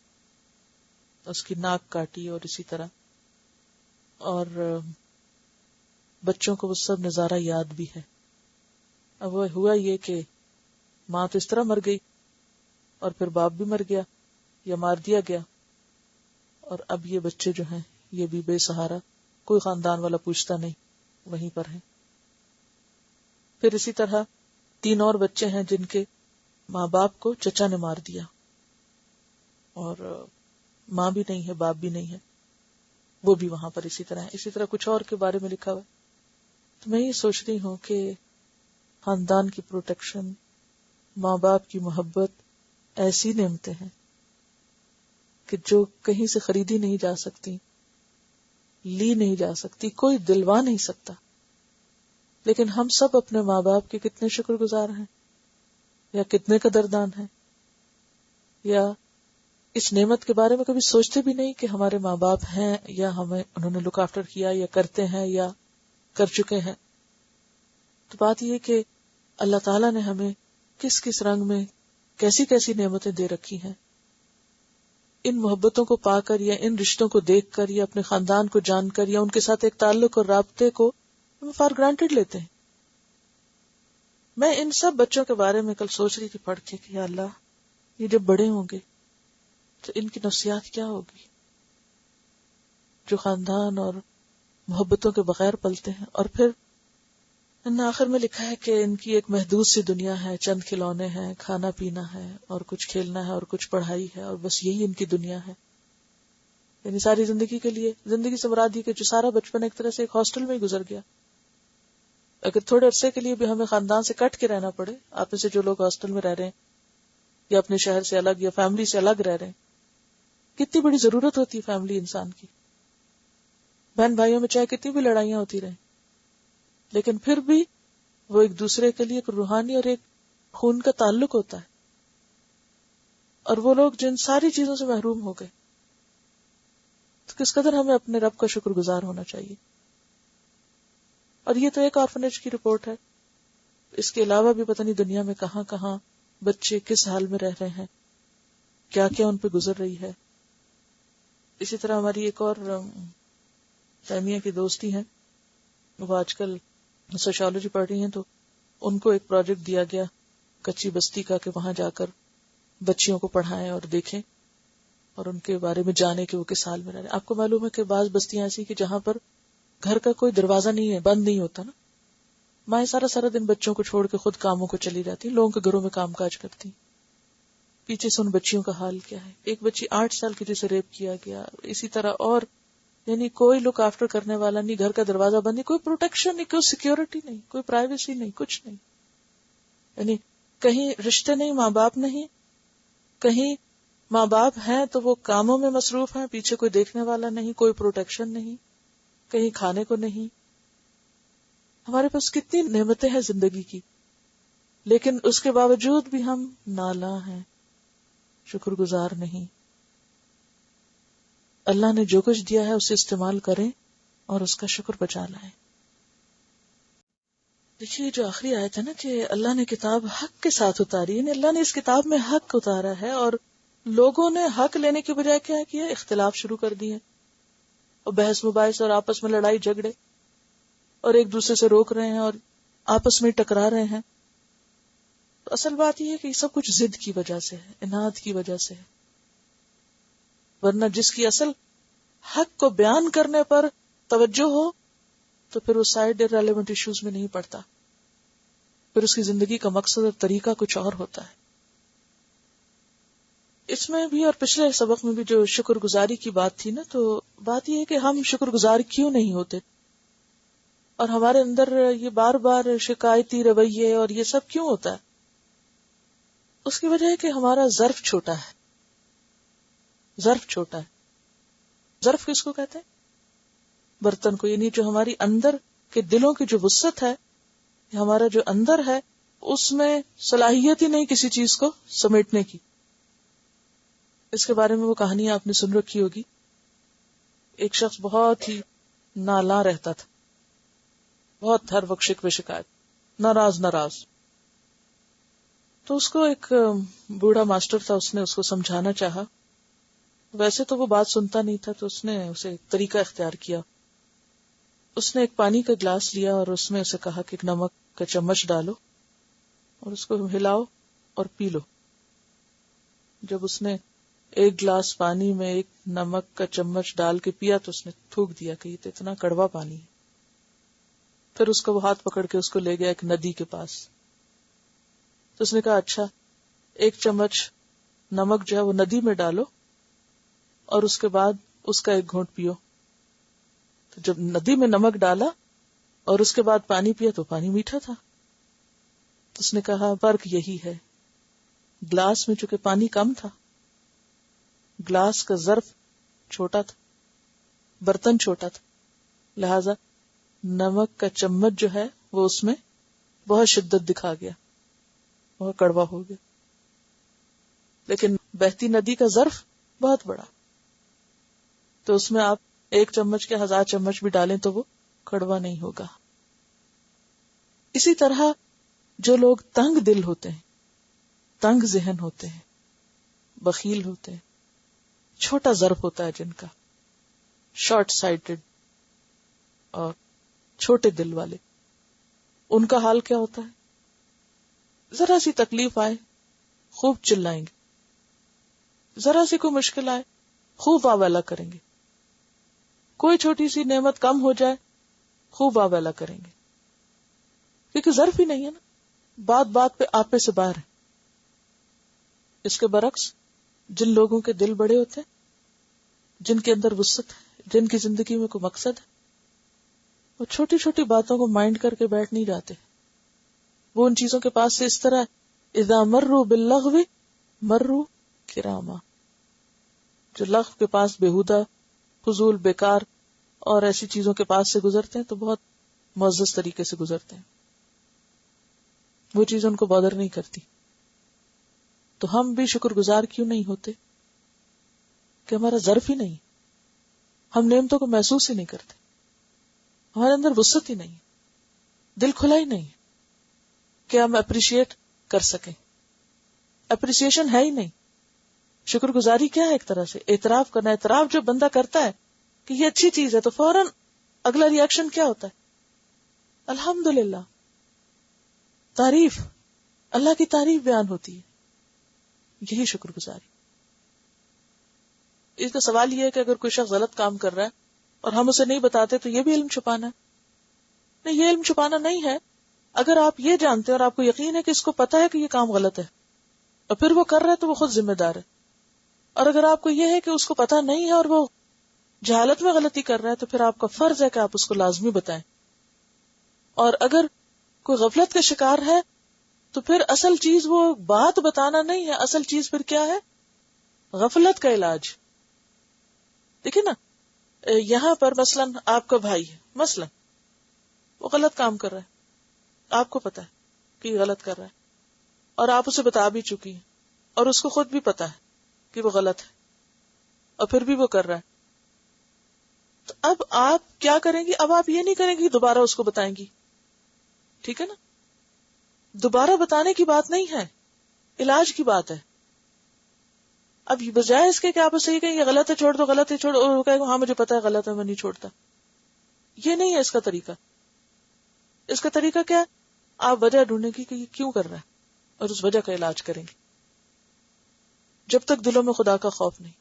اس کی ناک کاٹی اور اسی طرح، اور بچوں کو وہ سب نظارہ یاد بھی ہے. اب وہ ہوا یہ کہ ماں تو اس طرح مر گئی اور پھر باپ بھی مر گیا یا مار دیا گیا، اور اب یہ بچے جو ہیں یہ بھی بے سہارا، کوئی خاندان والا پوچھتا نہیں، وہیں پر ہیں. پھر اسی طرح 3 اور بچے ہیں جن کے ماں باپ کو چچا نے مار دیا، اور ماں بھی نہیں ہے، باپ بھی نہیں ہے، وہ بھی وہاں پر اسی طرح ہے. اسی طرح کچھ اور کے بارے میں لکھا ہوا ہے. تو میں یہ سوچ رہی ہوں کہ خاندان کی پروٹیکشن، ماں باپ کی محبت ایسی نعمتیں ہیں کہ جو کہیں سے خریدی نہیں جا سکتی، لی نہیں جا سکتی، کوئی دلوا نہیں سکتا. لیکن ہم سب اپنے ماں باپ کے کتنے شکر گزار ہیں، یا کتنے قدردان ہیں، یا اس نعمت کے بارے میں کبھی سوچتے بھی نہیں کہ ہمارے ماں باپ ہیں یا ہمیں انہوں نے لک آفٹر کیا یا کرتے ہیں یا کر چکے ہیں. تو بات یہ کہ اللہ تعالیٰ نے ہمیں کس کس رنگ میں کیسی کیسی نعمتیں دے رکھی ہیں. ان محبتوں کو پا کر یا ان رشتوں کو دیکھ کر یا اپنے خاندان کو جان کر یا ان کے ساتھ ایک تعلق اور رابطے کو ہم فار گرانٹیڈ لیتے ہیں. میں ان سب بچوں کے بارے میں کل سوچ رہی تھی پڑھ کے کہ یا اللہ، یہ جب بڑے ہوں گے تو ان کی نفسیات کیا ہوگی، جو خاندان اور محبتوں کے بغیر پلتے ہیں. اور پھر ان آخر میں لکھا ہے کہ ان کی ایک محدود سی دنیا ہے، چند کھلونے ہیں، کھانا پینا ہے اور کچھ کھیلنا ہے اور کچھ پڑھائی ہے، اور بس یہی ان کی دنیا ہے. یعنی ساری زندگی کے لیے، زندگی سے مراد یہ کہ جو سارا بچپن ایک طرح سے ایک ہاسٹل میں ہی گزر گیا. اگر تھوڑے عرصے کے لیے بھی ہمیں خاندان سے کٹ کے رہنا پڑے، آپ میں سے جو لوگ ہاسٹل میں رہ رہے ہیں یا اپنے شہر سے الگ یا فیملی سے الگ رہ رہے ہیں، کتنی بڑی ضرورت ہوتی ہے فیملی انسان کی. بہن بھائیوں میں چاہے کتنی بھی لڑائیاں ہوتی رہیں، لیکن پھر بھی وہ ایک دوسرے کے لیے ایک روحانی اور ایک خون کا تعلق ہوتا ہے. اور وہ لوگ جن ساری چیزوں سے محروم ہو گئے، تو کس قدر ہمیں اپنے رب کا شکر گزار ہونا چاہیے. اور یہ تو ایک آرفنیج کی رپورٹ ہے، اس کے علاوہ بھی پتہ نہیں دنیا میں کہاں کہاں بچے کس حال میں رہ رہے ہیں، کیا کیا ان پہ گزر رہی ہے. اسی طرح ہماری ایک اور تیمیہ کی دوستی ہیں، وہ آج کل سوشیالوجی پڑھ رہی ہیں، تو ان کو ایک پروجیکٹ دیا گیا کچی بستی کا کہ وہاں جا کر بچیوں کو پڑھائیں اور دیکھیں اور ان کے بارے میں جانیں کہ وہ کس حال میں رہ رہے ہیں. آپ کو معلوم ہے کہ بعض بستیاں ایسی کہ جہاں پر گھر کا کوئی دروازہ نہیں ہے، بند نہیں ہوتا نا، مائیں سارا دن بچوں کو چھوڑ کے خود کاموں کو چلی جاتی، لوگوں کے گھروں میں کام کاج کرتی. پیچھے سے ان بچیوں کا حال کیا ہے. ایک بچی 8 سال کی جسے ریپ کیا گیا، اسی طرح اور یعنی کوئی لک آفٹر کرنے والا نہیں، گھر کا دروازہ بند نہیں، کوئی پروٹیکشن نہیں، کوئی سیکیورٹی نہیں، کوئی پرائیویسی نہیں، کچھ نہیں. یعنی کہیں رشتے نہیں، ماں باپ نہیں، کہیں ماں باپ ہیں تو وہ کاموں میں مصروف ہیں، پیچھے کوئی دیکھنے والا نہیں، کوئی پروٹیکشن نہیں، کہیں کھانے کو نہیں. ہمارے پاس کتنی نعمتیں ہیں زندگی کی، لیکن اس کے باوجود بھی ہم نالاں ہیں، شکر گزار نہیں. اللہ نے جو کچھ دیا ہے اسے استعمال کریں اور اس کا شکر بجا لائیں. دیکھیے جو آخری آیت ہے نا کہ اللہ نے کتاب حق کے ساتھ اتاری، یعنی اللہ نے اس کتاب میں حق اتارا ہے، اور لوگوں نے حق لینے کے بجائے کیا کیا، اختلاف شروع کر دیے اور بحث مباحث اور آپس میں لڑائی جھگڑے اور ایک دوسرے سے روک رہے ہیں اور آپس میں ٹکرا رہے ہیں. تو اصل بات یہ ہے کہ یہ سب کچھ ضد کی وجہ سے ہے، اناد کی وجہ سے ہے. ورنہ جس کی اصل حق کو بیان کرنے پر توجہ ہو تو پھر وہ سائڈ ریلیونٹ ایشوز میں نہیں پڑتا، پھر اس کی زندگی کا مقصد اور طریقہ کچھ اور ہوتا ہے. اس میں بھی اور پچھلے سبق میں بھی جو شکر گزاری کی بات تھی نا، تو بات یہ ہے کہ ہم شکر گزار کیوں نہیں ہوتے، اور ہمارے اندر یہ بار بار شکایتی رویے اور یہ سب کیوں ہوتا ہے. اس کی وجہ ہے کہ ہمارا ظرف چھوٹا ہے. ظرف چھوٹا ہے. ظرف کس کو کہتے ہیں؟ برتن کو. یعنی جو ہماری اندر کے دلوں کی جو وسعت ہے، ہمارا جو اندر ہے، اس میں صلاحیت ہی نہیں کسی چیز کو سمیٹنے کی. اس کے بارے میں وہ کہانی آپ نے سن رکھی ہوگی. ایک شخص بہت ہی نالاں رہتا تھا، بہت ہر وقت شکوے شکایت، ناراض. تو اس کو ایک بوڑھا ماسٹر تھا، اس نے اس کو سمجھانا چاہا. ویسے تو وہ بات سنتا نہیں تھا، تو اس نے اسے ایک طریقہ اختیار کیا. اس نے ایک پانی کا گلاس لیا اور اس میں اسے کہا کہ ایک نمک کا چمچ ڈالو اور اس کو ہلاؤ اور پی لو. جب اس نے ایک گلاس پانی میں ایک نمک کا چمچ ڈال کے پیا تو اس نے تھوک دیا کہ یہ تو اتنا کڑوا پانی ہے. پھر اس کو وہ ہاتھ پکڑ کے اس کو لے گیا ایک ندی کے پاس. تو اس نے کہا اچھا ایک چمچ نمک جو ہے وہ ندی میں ڈالو اور اس کے بعد اس کا ایک گھونٹ پیو. تو جب ندی میں نمک ڈالا اور اس کے بعد پانی پیا تو پانی میٹھا تھا. تو اس نے کہا فرق یہی ہے، گلاس میں چونکہ پانی کم تھا، گلاس کا ظرف چھوٹا تھا، برتن چھوٹا تھا، لہذا نمک کا چمچ جو ہے وہ اس میں بہت شدت دکھا گیا، بہت کڑوا ہو گیا. لیکن بہتی ندی کا ظرف بہت بڑا، تو اس میں آپ ایک چمچ کے 1000 چمچ بھی ڈالیں تو وہ کڑوا نہیں ہوگا. اسی طرح جو لوگ تنگ دل ہوتے ہیں، تنگ ذہن ہوتے ہیں، بخیل ہوتے ہیں، چھوٹا ظرف ہوتا ہے جن کا، شارٹ سائٹڈ اور چھوٹے دل والے، ان کا حال کیا ہوتا ہے؟ ذرا سی تکلیف آئے خوب چلائیں گے، ذرا سی کوئی مشکل آئے خوب واویلا کریں گے، کوئی چھوٹی سی نعمت کم ہو جائے خوب واویلا کریں گے، کیونکہ ظرف ہی نہیں ہے نا، بات بات پہ آپے سے باہر ہے. اس کے برعکس جن لوگوں کے دل بڑے ہوتے ہیں، جن کے اندر وسعت ہے، جن کی زندگی میں کوئی مقصد ہے، وہ چھوٹی چھوٹی باتوں کو مائنڈ کر کے بیٹھ نہیں جاتے. وہ ان چیزوں کے پاس سے اس طرح اذا مروا باللغو مروا کراما، جو لغو کے پاس بےہودہ، فضول، بیکار اور ایسی چیزوں کے پاس سے گزرتے ہیں تو بہت معزز طریقے سے گزرتے ہیں، وہ چیز ان کو بادر نہیں کرتی. تو ہم بھی شکر گزار کیوں نہیں ہوتے کہ ہمارا ظرف ہی نہیں، ہم نعمتوں کو محسوس ہی نہیں کرتے، ہمارے اندر وسعت ہی نہیں، دل کھلا ہی نہیں کہ ہم اپریشیٹ کر سکیں. اپریسیشن ہے ہی نہیں. شکر گزاری کیا ہے؟ ایک طرح سے اعتراف کرنا. اعتراف جو بندہ کرتا ہے کہ یہ اچھی چیز ہے تو فوراً اگلا ری ایکشن کیا ہوتا ہے؟ الحمدللہ، تعریف، اللہ کی تعریف بیان ہوتی ہے. یہی شکر گزاری. اس کا سوال یہ ہے کہ اگر کوئی شخص غلط کام کر رہا ہے اور ہم اسے نہیں بتاتے تو یہ بھی علم چھپانا ہے؟ نہیں، یہ علم چھپانا نہیں ہے. اگر آپ یہ جانتے ہیں اور آپ کو یقین ہے کہ اس کو پتا ہے کہ یہ کام غلط ہے اور پھر وہ کر رہا ہے تو وہ خود ذمہ دار ہے. اور اگر آپ کو یہ ہے کہ اس کو پتا نہیں ہے اور وہ جہالت میں غلطی کر رہا ہے تو پھر آپ کا فرض ہے کہ آپ اس کو لازمی بتائیں. اور اگر کوئی غفلت کا شکار ہے تو پھر اصل چیز وہ بات بتانا نہیں ہے، اصل چیز پھر کیا ہے؟ غفلت کا علاج. دیکھیں نا، یہاں پر مثلا آپ کا بھائی ہے، مثلا وہ غلط کام کر رہا ہے، آپ کو پتا ہے کہ یہ غلط کر رہا ہے اور آپ اسے بتا بھی چکی ہیں اور اس کو خود بھی پتا ہے کہ وہ غلط ہے اور پھر بھی وہ کر رہا ہے. تو اب آپ کیا کریں گی؟ اب آپ یہ نہیں کریں گی دوبارہ اس کو بتائیں گی، ٹھیک ہے نا؟ دوبارہ بتانے کی بات نہیں ہے، علاج کی بات ہے. اب بجائے اس کے کہ آپ اسے یہ کہیں یہ غلط ہے چھوڑ دو، غلط ہے چھوڑ، اور وہ کہے گا ہاں مجھے پتا ہے غلط ہے میں نہیں چھوڑتا. یہ نہیں ہے اس کا طریقہ. اس کا طریقہ کیا ہے؟ آپ وجہ ڈھونڈیں گی کہ یہ کیوں کر رہا ہے اور اس وجہ کا علاج کریں گے. جب تک دلوں میں خدا کا خوف نہیں،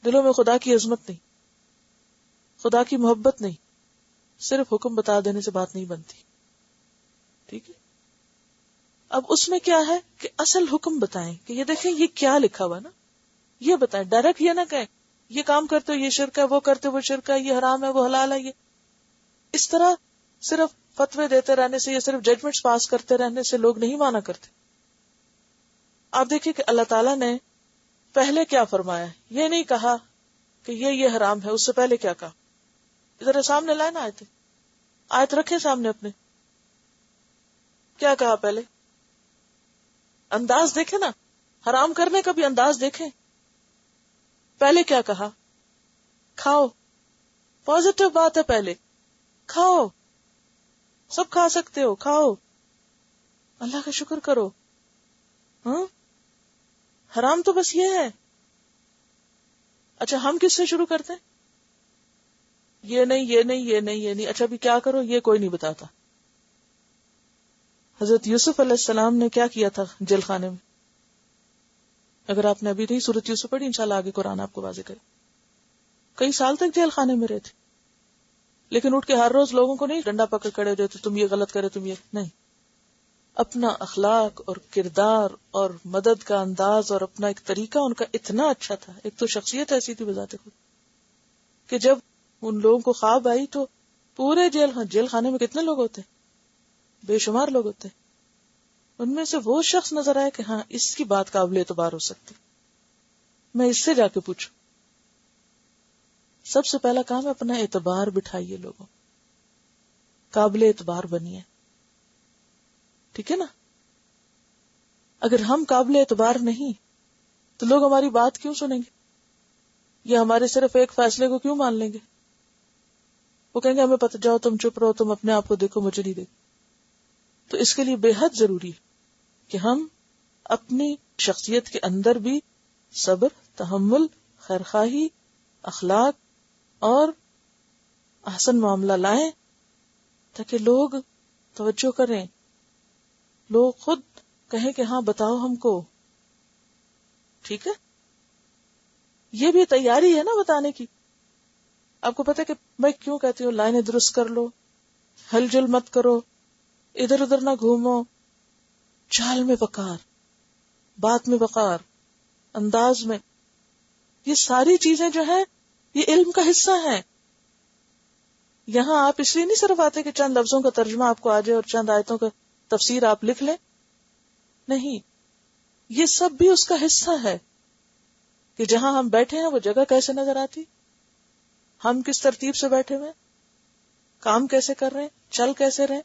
دلوں میں خدا کی عظمت نہیں، خدا کی محبت نہیں، صرف حکم بتا دینے سے بات نہیں بنتی. ٹھیک ہے؟ اب اس میں کیا ہے کہ اصل حکم بتائیں کہ یہ دیکھیں یہ کیا لکھا ہوا نا، یہ بتائیں. ڈائریکٹ یہ نہ کہیں یہ کام کرتے ہو یہ شرک ہے، وہ کرتے وہ شرک ہے، یہ حرام ہے وہ حلال ہے. یہ اس طرح صرف فتوے دیتے رہنے سے یا صرف ججمنٹس پاس کرتے رہنے سے لوگ نہیں مانا کرتے. آپ دیکھیں کہ اللہ تعالیٰ نے پہلے کیا فرمایا. یہ نہیں کہا کہ یہ حرام ہے، اس سے پہلے کیا کہا؟ ذرا سامنے لائے نا آیت رکھیں سامنے اپنے. کیا کہا پہلے؟ انداز دیکھیں نا، حرام کرنے کا بھی انداز دیکھیں. پہلے کیا کہا؟ کھاؤ. پازیٹیو بات ہے، پہلے کھاؤ، سب کھا سکتے ہو، کھاؤ، اللہ کا شکر کرو. ہاں حرام تو بس یہ ہے. اچھا ہم کس سے شروع کرتے ہیں؟ یہ نہیں، یہ نہیں، یہ نہیں، یہ نہیں. اچھا ابھی کیا کرو؟ یہ کوئی نہیں بتاتا. حضرت یوسف علیہ السلام نے کیا کیا تھا جیل خانے میں؟ اگر آپ نے ابھی نہیں سورۃ یوسف پڑھی، انشاءاللہ آگے قرآن آپ کو واضح کرے. کئی سال تک جیل خانے میں رہے تھے، لیکن اٹھ کے ہر روز لوگوں کو نہیں ڈنڈا پکڑ کھڑے ہو جاتے، تم یہ غلط کرے، تم یہ نہیں. اپنا اخلاق اور کردار اور مدد کا انداز اور اپنا ایک طریقہ ان کا اتنا اچھا تھا. ایک تو شخصیت ایسی تھی بذات خود کہ جب ان لوگوں کو خواب آئی تو پورے جیل خانے میں کتنے لوگ ہوتے، بے شمار لوگ ہوتے، ان میں سے وہ شخص نظر آیا کہ ہاں اس کی بات قابل اعتبار ہو سکتی، میں اس سے جا کے پوچھوں. سب سے پہلا کام ہے اپنا اعتبار بٹھائیے، لوگوں قابل اعتبار بنیے. ٹھیک ہے نا؟ اگر ہم قابل اعتبار نہیں تو لوگ ہماری بات کیوں سنیں گے، یا ہمارے صرف ایک فیصلے کو کیوں مان لیں گے؟ وہ کہیں گے ہمیں پتہ، جاؤ تم چپ رہو، تم اپنے آپ کو دیکھو، مجھے نہیں دیکھو. تو اس کے لیے بے حد ضروری ہے کہ ہم اپنی شخصیت کے اندر بھی صبر، تحمل، خیرخواہی، اخلاق اور احسن معاملہ لائیں، تاکہ لوگ توجہ کریں، لوگ خود کہیں کہ ہاں بتاؤ ہم کو. ٹھیک ہے، یہ بھی تیاری ہے نا بتانے کی. آپ کو پتہ ہے کہ میں کیوں کہتی ہوں لائنیں درست کر لو، ہل جل مت کرو، ادھر ادھر نہ گھومو، چال میں وقار، بات میں وقار، انداز میں. یہ ساری چیزیں جو ہیں یہ علم کا حصہ ہیں. یہاں آپ اس لیے نہیں صرف آتے کہ چند لفظوں کا ترجمہ آپ کو آ جائے اور چند آیتوں کا تفسیر آپ لکھ لیں. نہیں، یہ سب بھی اس کا حصہ ہے کہ جہاں ہم بیٹھے ہیں وہ جگہ کیسے نظر آتی، ہم کس ترتیب سے بیٹھے ہوئے، کام کیسے کر رہے ہیں، چل کیسے رہے،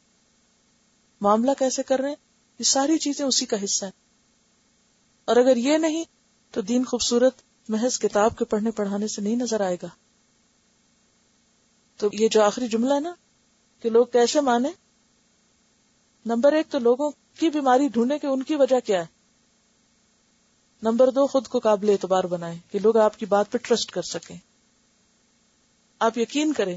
معاملہ کیسے کر رہے ہیں. یہ ساری چیزیں اسی کا حصہ ہیں. اور اگر یہ نہیں تو دین خوبصورت محض کتاب کے پڑھنے پڑھانے سے نہیں نظر آئے گا. تو یہ جو آخری جملہ ہے نا کہ لوگ کیسے مانے، نمبر 1 تو لوگوں کی بیماری ڈھونڈیں کہ ان کی وجہ کیا ہے. نمبر 2 خود کو قابل اعتبار بنائیں کہ لوگ آپ کی بات پہ ٹرسٹ کر سکیں. آپ یقین کریں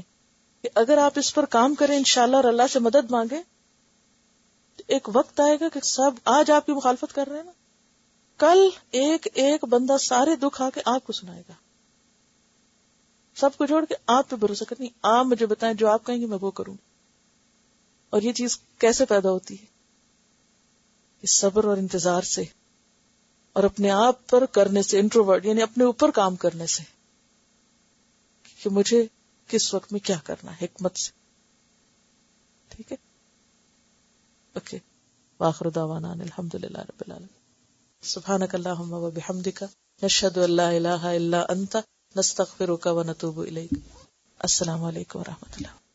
کہ اگر آپ اس پر کام کریں انشاءاللہ اور اللہ سے مدد مانگیں تو ایک وقت آئے گا کہ سب آج آپ کی مخالفت کر رہے ہیں نا، کل ایک ایک بندہ سارے دکھ آ کے آپ کو سنائے گا. سب کو چھوڑ کے آپ پہ بھروسہ کرنی، آپ مجھے بتائیں جو آپ کہیں گے میں وہ کروں. اور یہ چیز کیسے پیدا ہوتی ہے؟ اس صبر اور انتظار سے، اور اپنے آپ پر کرنے سے، انٹروورٹ یعنی اپنے اوپر کام کرنے سے کہ مجھے کس وقت میں کیا کرنا ہے، حکمت سے. ٹھیک ہے، اوکے. وآخر دعوانا ان الحمدللہ رب العالمین. سبحانک اللہم و بحمدک، نشہد ان لا الہ الا انت، نستغفرک و نتوب الیک. السلام علیکم و رحمۃ اللہ.